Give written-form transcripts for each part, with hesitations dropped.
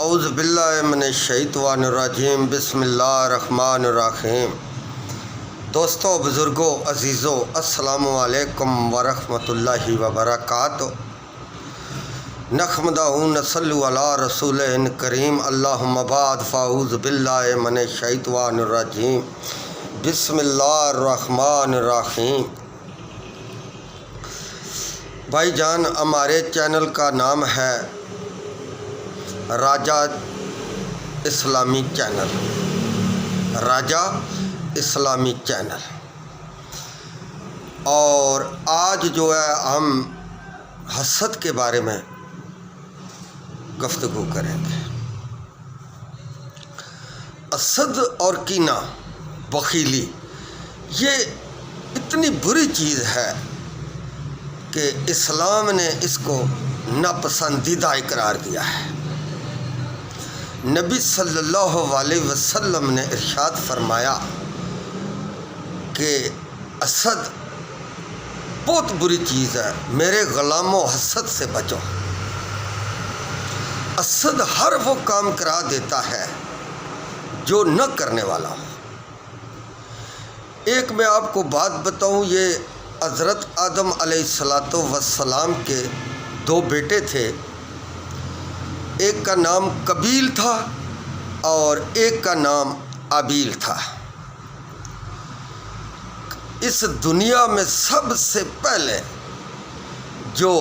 اعوذ باللہ من الشیطان الرجیم بسم اللہ الرحمن الرحیم۔ دوستو، بزرگوں، عزیزوں، السلام علیکم ورحمۃ اللہ وبرکاتہ۔ نحمدہ ونصلی علی رسول کریم، اللہم بعد فاعوذ باللہ من الشیطان الرجیم بسم اللہ الرحمن الرحیم۔ بھائی جان، ہمارے چینل کا نام ہے راجہ اسلامی چینل، راجہ اسلامی چینل۔ اور آج جو ہے ہم حسد کے بارے میں گفتگو کریں گے۔ حسد اور کینہ، بخیلی، یہ اتنی بری چیز ہے کہ اسلام نے اس کو ناپسندیدہ قرار دیا ہے۔ نبی صلی اللہ علیہ وسلم نے ارشاد فرمایا کہ حسد بہت بری چیز ہے، میرے غلاموں حسد سے بچو۔ حسد ہر وہ کام کرا دیتا ہے جو نہ کرنے والا ہو۔ ایک میں آپ کو بات بتاؤں، یہ حضرت آدم علیہ السلام کے دو بیٹے تھے، ایک کا نام قابیل تھا اور ایک کا نام ہابیل تھا۔ اس دنیا میں سب سے پہلے جو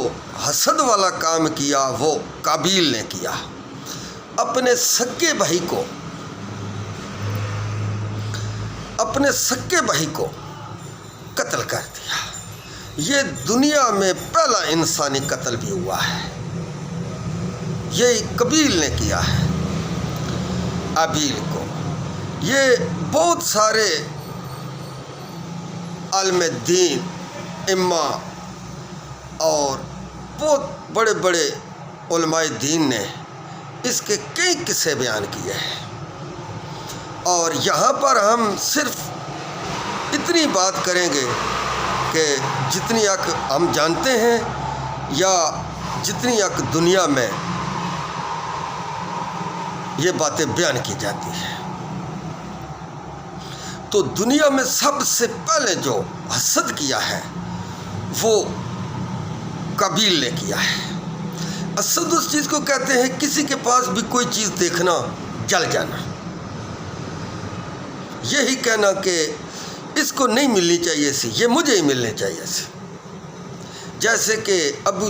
حسد والا کام کیا وہ قابیل نے کیا، اپنے سکے بھائی کو قتل کر دیا۔ یہ دنیا میں پہلا انسانی قتل بھی ہوا ہے، یہ قابیل نے کیا ہے ہابیل کو۔ یہ بہت سارے عالم دین، امام اور بہت بڑے بڑے علماء دین نے اس کے کئی قصے بیان کیے ہیں، اور یہاں پر ہم صرف اتنی بات کریں گے کہ جتنی حق ہم جانتے ہیں یا جتنی حق دنیا میں یہ باتیں بیان کی جاتی ہیں۔ تو دنیا میں سب سے پہلے جو حسد کیا ہے وہ قابیل نے کیا ہے۔ حسد اس چیز کو کہتے ہیں کسی کے پاس بھی کوئی چیز دیکھنا، جل جانا، یہی کہنا کہ اس کو نہیں ملنی چاہیے سی، یہ مجھے ہی ملنی چاہیے سی۔ جیسے کہ ابو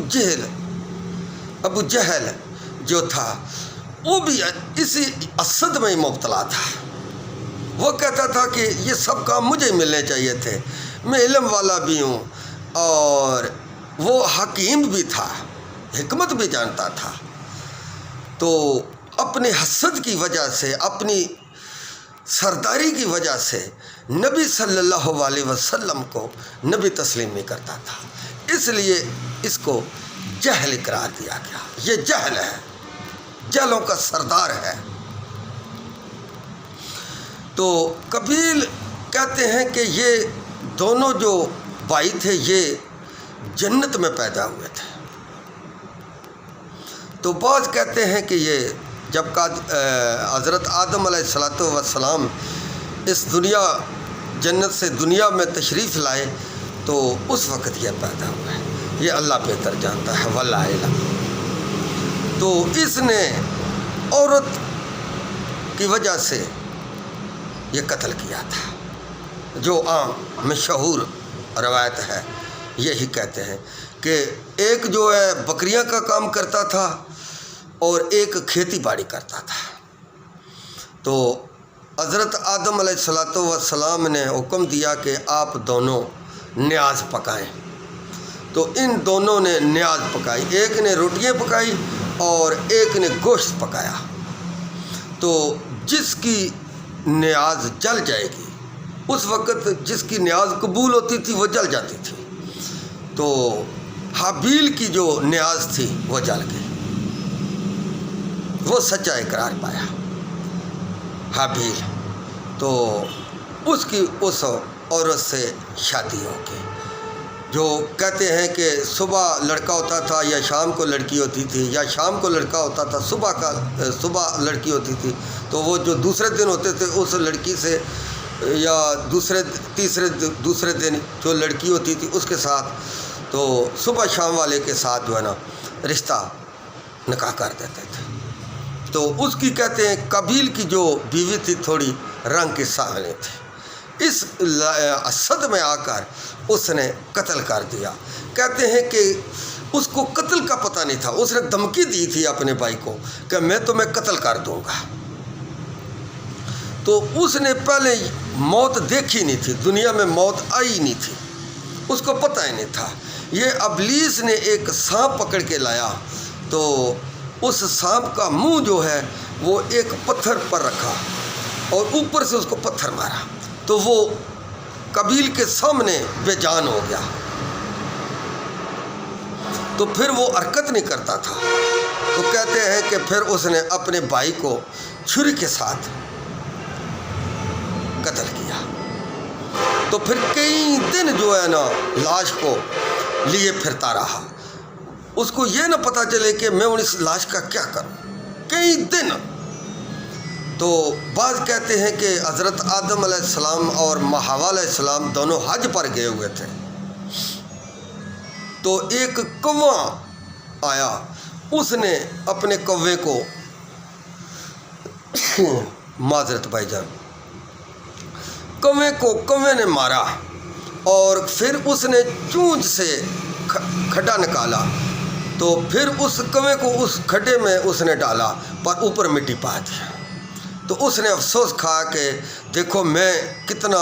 جہل جو تھا، وہ بھی اسی حسد میں ہی مبتلا تھا۔ وہ کہتا تھا کہ یہ سب کام مجھے ہی ملنے چاہیے تھے، میں علم والا بھی ہوں، اور وہ حکیم بھی تھا، حکمت بھی جانتا تھا۔ تو اپنے حسد کی وجہ سے، اپنی سرداری کی وجہ سے نبی صلی اللہ علیہ وسلم کو نبی تسلیم نہیں کرتا تھا، اس لیے اس کو جہل قرار دیا گیا۔ یہ جہل ہے، جہلوں کا سردار ہے۔ تو قابیل کہتے ہیں کہ یہ دونوں جو بھائی تھے یہ جنت میں پیدا ہوئے تھے۔ تو بعض کہتے ہیں کہ یہ جب حضرت آدم علیہ السلام اس جنت سے دنیا میں تشریف لائے تو اس وقت یہ پیدا ہوا ہے، یہ اللہ بہتر جانتا ہے، واللہ علم۔ تو اس نے عورت کی وجہ سے یہ قتل کیا تھا۔ جو عام مشہور روایت ہے، یہی کہتے ہیں کہ ایک جو ہے بکریاں کا کام کرتا تھا اور ایک کھیتی باڑی کرتا تھا۔ تو حضرت آدم علیہ السلام نے حکم دیا کہ آپ دونوں نیاز پکائیں۔ تو ان دونوں نے نیاز پکائی، ایک نے روٹیاں پکائی اور ایک نے گوشت پکایا۔ تو جس کی نیاز جل جائے گی، اس وقت جس کی نیاز قبول ہوتی تھی وہ جل جاتی تھی۔ تو ہابیل کی جو نیاز تھی وہ جل گئی، وہ سچا اقرار پایا ہابیل۔ تو اس کی اس عورت سے شادی ہو گئی، جو کہتے ہیں کہ صبح لڑکا ہوتا تھا یا شام کو لڑکی ہوتی تھی، یا شام کو لڑکا ہوتا تھا صبح لڑکی ہوتی تھی، تو وہ جو دوسرے دن ہوتے تھے اس لڑکی سے، یا دوسرے دن جو لڑکی ہوتی تھی اس کے ساتھ، تو صبح شام والے کے ساتھ جو ہے نا رشتہ نکاح کر دیتے تھے۔ تو اس کی کہتے ہیں قبیل کی جو بیوی تھی تھوڑی رنگ کے سانولی تھی، اس اسد میں آ کر اس نے قتل کر دیا۔ کہتے ہیں کہ اس کو قتل کا پتہ نہیں تھا، اس نے دھمکی دی تھی اپنے بھائی کو کہ میں تمہیں قتل کر دوں گا۔ تو اس نے پہلے موت دیکھی نہیں تھی، دنیا میں موت آئی نہیں تھی، اس کو پتہ ہی نہیں تھا۔ یہ ابلیس نے ایک سانپ پکڑ کے لایا، تو اس سانپ کا منہ جو ہے وہ ایک پتھر پر رکھا اور اوپر سے اس کو پتھر مارا، تو وہ قبیل کے سامنے بے جان ہو گیا۔ تو پھر وہ حرکت نہیں کرتا تھا، تو کہتے ہیں کہ پھر اس نے اپنے بھائی کو چھری کے ساتھ قتل کیا۔ تو پھر کئی دن جو ہے نا لاش کو لیے پھرتا رہا، اس کو یہ نہ پتہ چلے کہ میں اس لاش کا کیا کروں، کئی دن۔ تو بعض کہتے ہیں کہ حضرت آدم علیہ السلام اور حوا علیہ السلام دونوں حج پر گئے ہوئے تھے، تو ایک کوا آیا، اس نے اپنے کوے کو معذرت بھائی جان، کوے نے مارا، اور پھر اس نے چونچ سے کھڈا نکالا، تو پھر اس کوے کو اس کھڈے میں اس نے ڈالا، پر اوپر مٹی پا دیا۔ تو اس نے افسوس کھا کہ دیکھو میں کتنا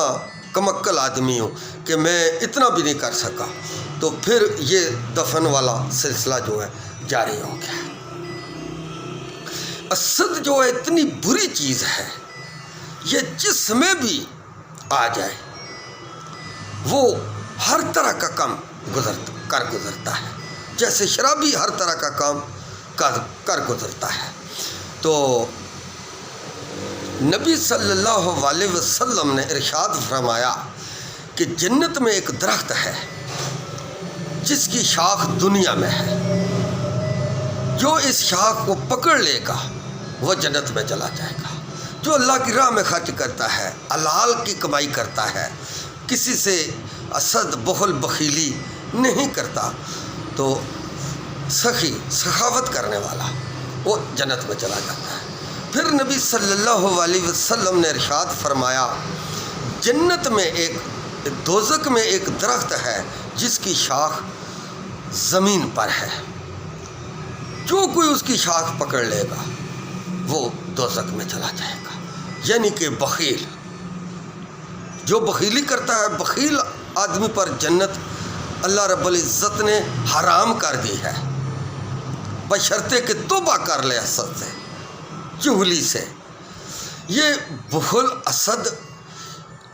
کمکل آدمی ہوں کہ میں اتنا بھی نہیں کر سکا۔ تو پھر یہ دفن والا سلسلہ جو ہے جاری ہو گیا۔ اسد جو ہے اتنی بری چیز ہے، یہ جس میں بھی آ جائے وہ ہر طرح کا کام گزرتا ہے، جیسے شرابی ہر طرح کا کام کر گزرتا ہے۔ تو نبی صلی اللہ علیہ وسلم نے ارشاد فرمایا کہ جنت میں ایک درخت ہے جس کی شاخ دنیا میں ہے، جو اس شاخ کو پکڑ لے گا وہ جنت میں چلا جائے گا۔ جو اللہ کی راہ میں خرچ کرتا ہے، حلال کی کمائی کرتا ہے، کسی سے حسد بخل بخیلی نہیں کرتا، تو سخاوت کرنے والا وہ جنت میں چلا جاتا ہے۔ پھر نبی صلی اللہ علیہ وسلم نے ارشاد فرمایا جنت میں دوزخ میں ایک درخت ہے جس کی شاخ زمین پر ہے، جو کوئی اس کی شاخ پکڑ لے گا وہ دوزخ میں چلا جائے گا۔ یعنی کہ بخیل، جو بخیلی کرتا ہے، بخیل آدمی پر جنت اللہ رب العزت نے حرام کر دی ہے، بشرطے کہ توبہ کر لے حسد سے، چغلی سے۔ یہ بخل، حسد،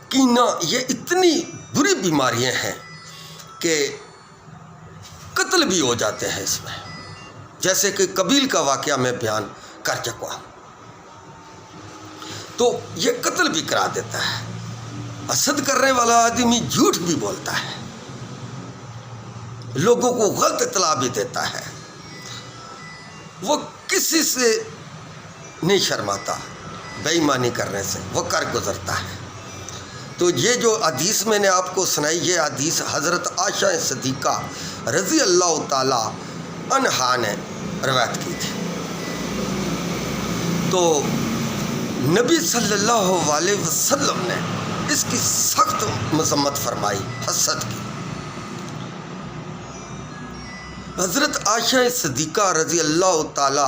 کینہ، یہ اتنی بری بیماریاں ہیں کہ قتل بھی ہو جاتے ہیں اس میں، جیسے کہ قبیل کا واقعہ میں بیان کر چکا ہوں۔ تو یہ قتل بھی کرا دیتا ہے۔ حسد کرنے والا آدمی جھوٹ بھی بولتا ہے، لوگوں کو غلط اطلاع بھی دیتا ہے، وہ کسی سے نہیں شرماتا، بے ایمانی کرنے سے وہ کر گزرتا ہے۔ تو یہ جو حدیث میں نے آپ کو سنائی، یہ حدیث حضرت عائشہ صدیقہ رضی اللہ تعالی عنہا نے روایت کی تھی۔ تو نبی صلی اللہ علیہ وسلم نے اس کی سخت مذمت فرمائی، حسد کی۔ حضرت عائشہ صدیقہ رضی اللہ تعالی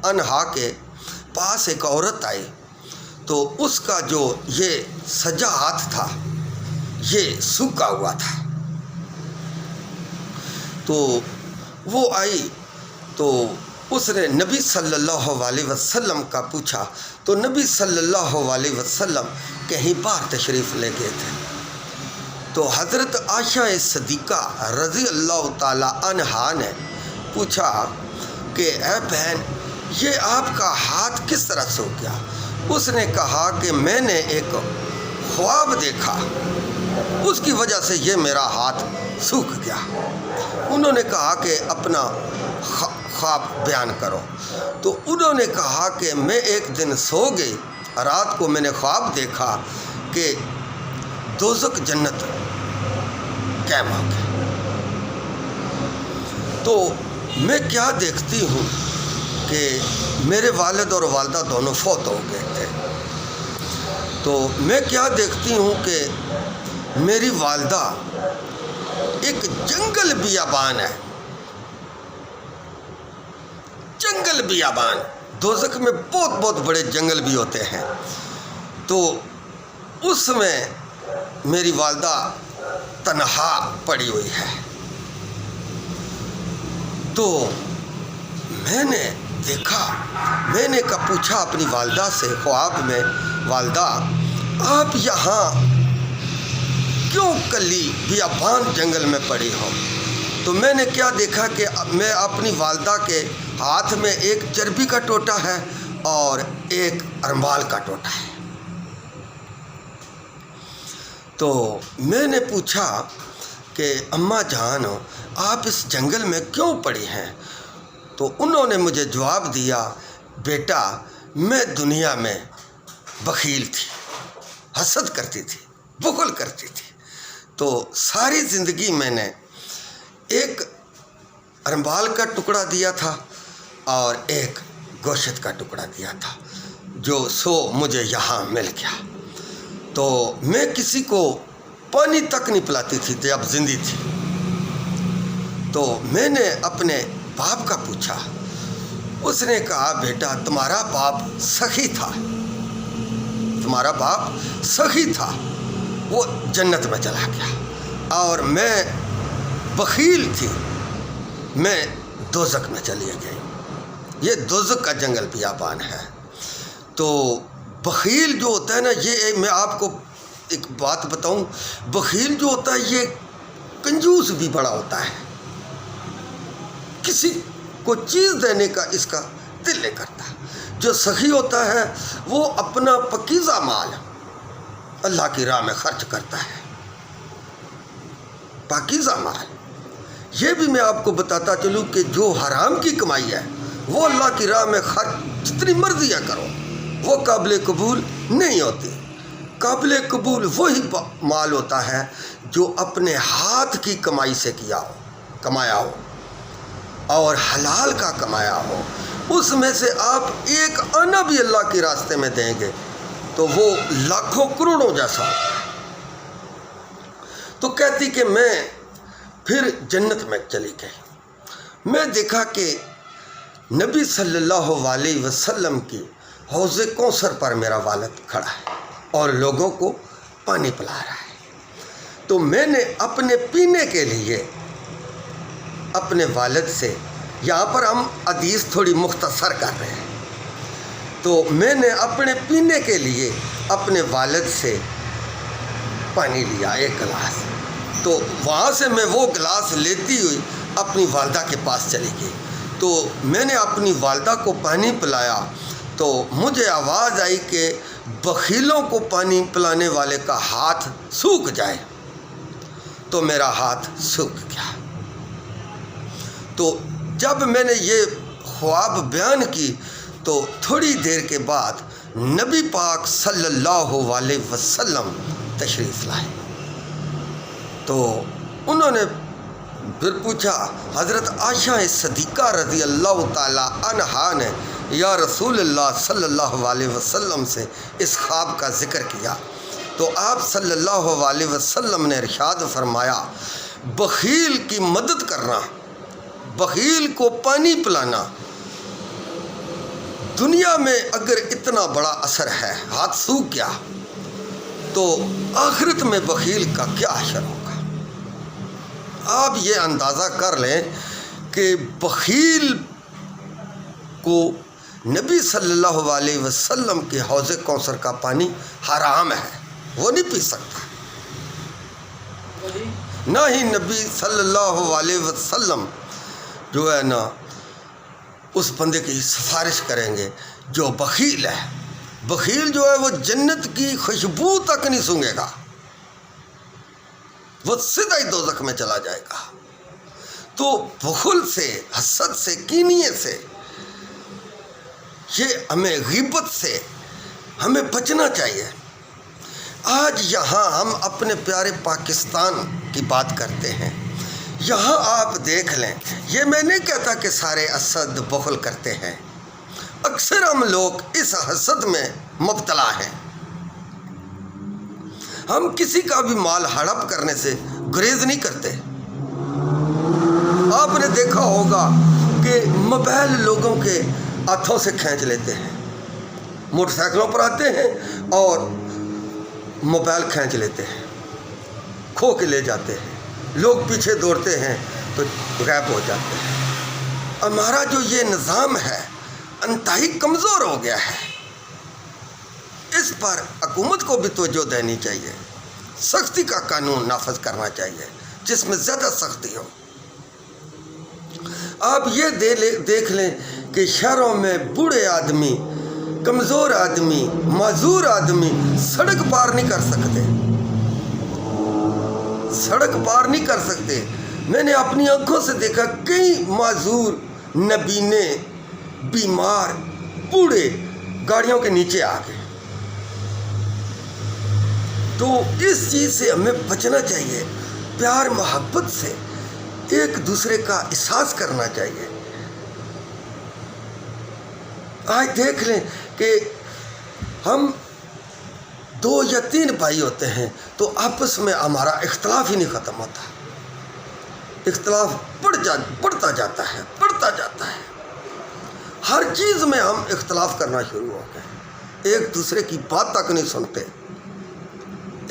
عنہا کے پاس ایک عورت آئی، تو اس کا جو یہ سجا ہاتھ تھا یہ سوکھا ہوا تھا۔ تو وہ آئی تو اس نے نبی صلی اللہ علیہ وسلم کا پوچھا، تو نبی صلی اللہ علیہ وسلم کہیں باہر تشریف لے گئے تھے۔ تو حضرت عائشہ صدیقہ رضی اللہ تعالی عنہا نے پوچھا کہ اے بہن، یہ آپ کا ہاتھ کس طرح سوکھ گیا؟ اس نے کہا کہ میں نے ایک خواب دیکھا اس کی وجہ سے یہ میرا ہاتھ سوکھ گیا۔ انہوں نے کہا کہ اپنا خواب بیان کرو۔ تو انہوں نے کہا کہ میں ایک دن سو گئی، رات کو میں نے خواب دیکھا کہ دوزخ جنت قائم ہو گئی۔ تو میں کیا دیکھتی ہوں کہ میرے والد اور والدہ دونوں فوت ہو گئے تھے۔ تو میں کیا دیکھتی ہوں کہ میری والدہ ایک جنگل بیابان ہے، جنگل بیابان، دوزخ میں بہت بہت بڑے جنگل بھی ہوتے ہیں، تو اس میں میری والدہ تنہا پڑی ہوئی ہے۔ تو میں نے دیکھا، میں نے پوچھا اپنی والدہ سے خواب میں، والدہ آپ یہاں کیوں کلی بیابان جنگل میں پڑی ہو؟ تو میں نے کیا دیکھا کہ میں اپنی والدہ کے ہاتھ میں ایک چربی کا ٹوٹا ہے اور ایک ارمال کا ٹوٹا ہے۔ تو میں نے پوچھا کہ اماں جان آپ اس جنگل میں کیوں پڑی ہیں؟ تو انہوں نے مجھے جواب دیا، بیٹا میں دنیا میں بخیل تھی، حسد کرتی تھی، بخل کرتی تھی، تو ساری زندگی میں نے ایک ارمال کا ٹکڑا دیا تھا اور ایک گوشت کا ٹکڑا دیا تھا، جو مجھے یہاں مل گیا۔ تو میں کسی کو پانی تک نہیں پلاتی تھی جب زندگی تھی۔ تو میں نے اپنے باپ کا پوچھا، اس نے کہا بیٹا تمہارا باپ سخی تھا، تمہارا باپ سخی تھا، وہ جنت میں چلا گیا اور میں بخیل تھی، میں دوزخ میں چلی گئی۔ یہ دوزخ کا جنگل بیابان ہے۔ تو بخیل جو ہوتا ہے نا، یہ میں آپ کو ایک بات بتاؤں، بخیل جو ہوتا ہے یہ کنجوس بھی بڑا ہوتا ہے، کسی کو چیز دینے کا اس کا دل نہیں کرتا۔ جو سخی ہوتا ہے وہ اپنا پاکیزہ مال اللہ کی راہ میں خرچ کرتا ہے، پاکیزہ مال۔ یہ بھی میں آپ کو بتاتا چلوں کہ جو حرام کی کمائی ہے وہ اللہ کی راہ میں خرچ جتنی مرضی کرو، وہ قابل قبول نہیں ہوتی۔ قابل قبول وہی مال ہوتا ہے جو اپنے ہاتھ کی کمائی سے کمایا ہو اور حلال کا کمایا ہو۔ اس میں سے آپ ایک آنا بھی اللہ کے راستے میں دیں گے تو وہ لاکھوں کروڑوں جیسا ہوتا ہے۔ تو کہتی کہ میں پھر جنت میں چلی گئی۔ میں دیکھا کہ نبی صلی اللہ علیہ وسلم کی حوض کوثر پر میرا والد کھڑا ہے اور لوگوں کو پانی پلا رہا ہے۔ تو میں نے اپنے پینے کے لیے اپنے والد سے، یہاں پر ہم حدیث تھوڑی مختصر کر رہے ہیں، تو میں نے اپنے پینے کے لیے اپنے والد سے پانی لیا ایک گلاس۔ تو وہاں سے میں وہ گلاس لیتی ہوئی اپنی والدہ کے پاس چلی گئی۔ تو میں نے اپنی والدہ کو پانی پلایا تو مجھے آواز آئی کہ بخیلوں کو پانی پلانے والے کا ہاتھ سوکھ جائے، تو میرا ہاتھ سوکھ گیا۔ تو جب میں نے یہ خواب بیان کی تو تھوڑی دیر کے بعد نبی پاک صلی اللہ علیہ وسلم تشریف لائے۔ تو انہوں نے پھر پوچھا، حضرت عائشہ صدیقہ رضی اللہ تعالی عنہا نے یا رسول اللہ صلی اللہ علیہ وسلم سے اس خواب کا ذکر کیا تو آپ صلی اللہ علیہ وسلم نے ارشاد فرمایا، بخیل کی مدد کرنا، بخیل کو پانی پلانا، دنیا میں اگر اتنا بڑا اثر ہے، ہاتھ سوکھ گیا، تو آخرت میں بخیل کا کیا اثر ہوگا۔ آپ یہ اندازہ کر لیں کہ بخیل کو نبی صلی اللہ علیہ وسلم کے حوض کوثر کا پانی حرام ہے، وہ نہیں پی سکتا، نہ ہی نبی صلی اللہ علیہ وسلم جو ہے نا اس بندے کی سفارش کریں گے جو بخیل ہے۔ بخیل جو ہے وہ جنت کی خوشبو تک نہیں سونگھے گا، وہ سیدھا ہی دوزخ میں چلا جائے گا۔ تو بخل سے، حسد سے، کینیے سے، یہ ہمیں غیبت سے ہمیں بچنا چاہیے۔ آج یہاں ہم اپنے پیارے پاکستان کی بات کرتے ہیں، یہاں آپ دیکھ لیں، یہ میں نہیں کہتا کہ سارے حسد بخل کرتے ہیں، اکثر ہم لوگ اس حسد میں مبتلا ہیں۔ ہم کسی کا بھی مال ہڑپ کرنے سے گریز نہیں کرتے۔ آپ نے دیکھا ہوگا کہ موبائل لوگوں کے ہاتھوں سے کھینچ لیتے ہیں، موٹر سائیکلوں پر آتے ہیں اور موبائل کھینچ لیتے ہیں، کھو کے لے جاتے ہیں، لوگ پیچھے دوڑتے ہیں تو غائب ہو جاتے ہیں۔ ہمارا جو یہ نظام ہے انتہائی کمزور ہو گیا ہے، اس پر حکومت کو بھی توجہ دینی چاہیے، سختی کا قانون نافذ کرنا چاہیے جس میں زیادہ سختی ہو۔ آپ یہ دیکھ لیں کہ شہروں میں بوڑھے آدمی، کمزور آدمی، معذور آدمی سڑک پار نہیں کر سکتے، سڑک پار نہیں کر سکتے۔ میں نے اپنی آنکھوں سے دیکھا کئی معذور، نبینے، بیمار، بوڑھے گاڑیوں کے نیچے آ گئے۔ تو اس چیز سے ہمیں بچنا چاہیے، پیار محبت سے ایک دوسرے کا احساس کرنا چاہیے۔ آج دیکھ لیں کہ ہم 2 یا 3 بھائی ہوتے ہیں تو آپس میں ہمارا اختلاف ہی نہیں ختم ہوتا، اختلاف بڑھتا جاتا ہے، ہر چیز میں ہم اختلاف کرنا شروع ہو گئے، ایک دوسرے کی بات تک نہیں سنتے،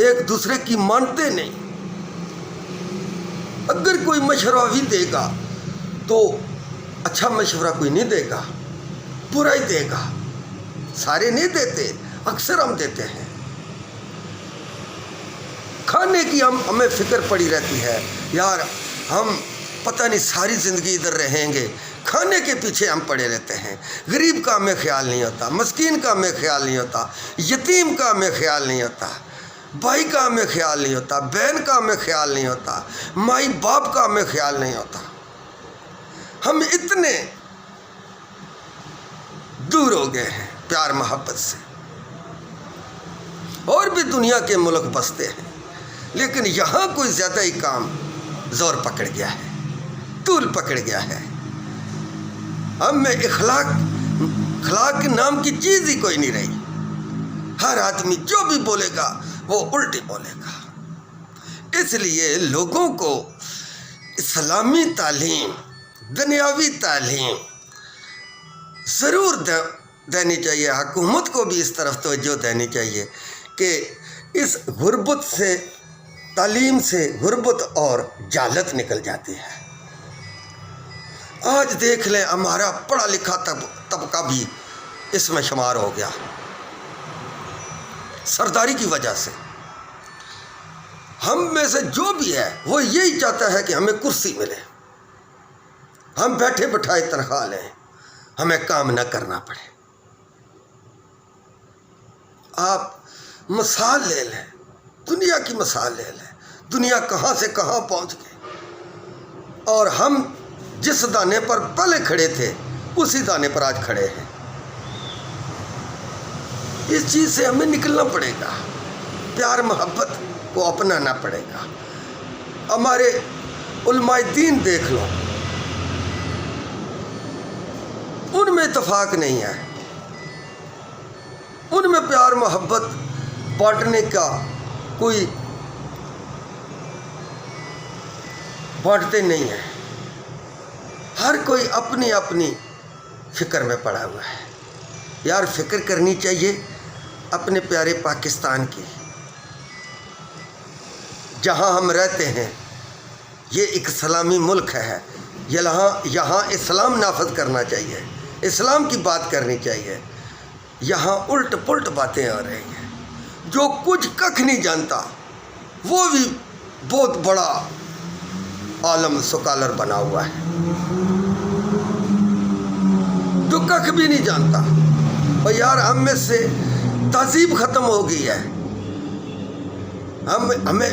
ایک دوسرے کی مانتے نہیں۔ اگر کوئی مشورہ بھی دے گا تو اچھا مشورہ کوئی نہیں دے گا، برا ہی دے گا، سارے نہیں دیتے، اکثر ہم دیتے ہیں۔ کھانے کی ہمیں فکر پڑی رہتی ہے، یار ہم پتہ نہیں ساری زندگی ادھر رہیں گے، کھانے کے پیچھے ہم پڑے رہتے ہیں۔ غریب کا ہمیں خیال نہیں ہوتا، مسکین کا ہمیں خیال نہیں ہوتا، یتیم کا ہمیں خیال نہیں ہوتا، بھائی کا ہمیں خیال نہیں ہوتا، بہن کا ہمیں خیال نہیں ہوتا، مائی باپ کا ہمیں خیال نہیں ہوتا۔ ہم اتنے دور ہو گئے ہیں پیار محبت سے۔ اور بھی دنیا کے ملک بستے ہیں، لیکن یہاں کوئی زیادہ ہی کام زور پکڑ گیا ہے، طول پکڑ گیا ہے۔ ہم میں اخلاق نام کی چیز ہی کوئی نہیں رہی۔ ہر آدمی جو بھی بولے گا وہ الٹی بولے گا۔ اس لیے لوگوں کو اسلامی تعلیم، دنیاوی تعلیم ضرور دینی چاہیے، حکومت کو بھی اس طرف توجہ دینی چاہیے کہ اس غربت سے، تعلیم سے غربت اور جہالت نکل جاتی ہے۔ آج دیکھ لیں ہمارا پڑھا لکھا طبقہ بھی اس میں شمار ہو گیا، سرداری کی وجہ سے۔ ہم میں سے جو بھی ہے وہ یہی چاہتا ہے کہ ہمیں کرسی ملے، ہم بیٹھے بٹھائے تنخواہ لیں، ہمیں کام نہ کرنا پڑے۔ آپ مثال لے لیں، دنیا کی مثال لے لیں، دنیا کہاں سے کہاں پہنچ گئی، اور ہم جس دانے پر پہلے کھڑے تھے اسی دانے پر آج کھڑے ہیں۔ اس چیز سے ہمیں نکلنا پڑے گا، پیار محبت کو اپنانا پڑے گا۔ ہمارے علماء دین دیکھ لو، ان میں اتفاق نہیں ہے، ان میں پیار محبت بانٹنے کا کوئی بانٹتے نہیں ہیں، ہر کوئی اپنی اپنی فکر میں پڑا ہوا ہے۔ یار فکر کرنی چاہیے اپنے پیارے پاکستان کی، جہاں ہم رہتے ہیں یہ ایک اسلامی ملک ہے، یہاں اسلام نافذ کرنا چاہیے، اسلام کی بات کرنی چاہیے۔ یہاں الٹ پلٹ باتیں ہو رہی ہیں، جو کچھ ککھ نہیں جانتا وہ بھی بہت بڑا عالم سکالر بنا ہوا ہے، جو ککھ بھی نہیں جانتا۔ اور یار ہم میں سے تہذیب ختم ہو گئی ہے، ہمیں